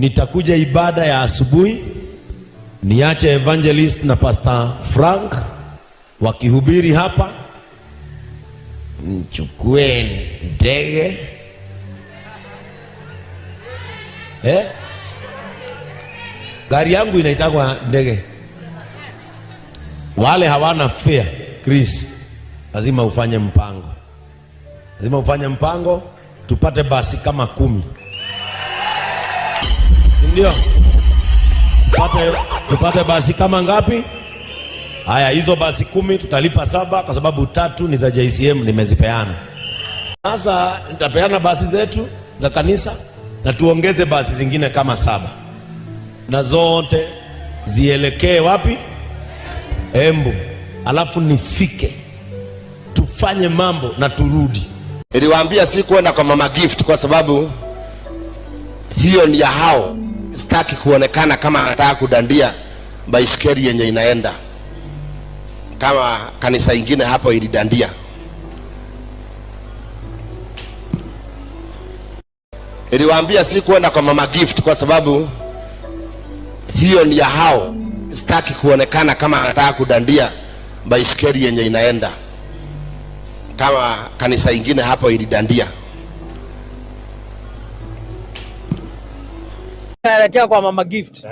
Nitakuja ibada ya asubuhi, niache evangelist na Pastor Frank wakihubiri hapa, nichukue ndege gari yangu inaitwa ndege. Wale hawana fare, Chris, lazima ufanye mpango, tupate basi kama 10. Ndio. Tupate basi kama ngapi? Haya, hizo basi 10 tutalipa 7 kwa sababu 3 ni za JCM nimezipeana. Sasa nitapeana basi zetu za kanisa na tuongeze basi zingine kama 7. Na zote zielekee wapi? Embu. Alafu nifike. Tufanye mambo na turudi. Niliwaambia si kwenda kwa Mama Gift kwa sababu hiyo ni ya hao. Sitaki kuonekana kama nataka kudandia baiskeli yenye inaenda kama kanisa ingine hapo ilidandia. Niliwaambia si kwenda kwa Mama Gift kwa sababu hiyo ni ya hao. Sitaki kuonekana kama nataka kudandia baiskeli yenye inaenda kama kanisa ingine hapo ilidandia. Naelekea kwa Mama Gift.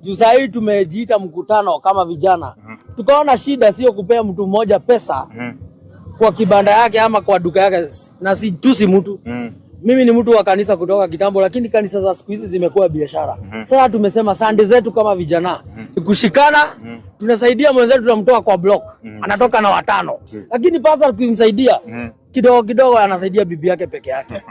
Juu saa hii tumejiita mkutano kama vijana. Tukaona shida sio kupea mtu mmoja pesa kwa kibanda yake ama kwa duka yake, na si tusi mtu. Mimi ni mtu wa kanisa kutoka kitambo, lakini kanisa za siku hizi zimekuwa biashara. Sasa tumesema sande zetu kama vijana kushikana, tunasaidia mwenzetu, tunamtoa kwa block, anatoka na 5. Lakini pastor tukimsaidia kidogo kidogo anasaidia bibi yake peke yake.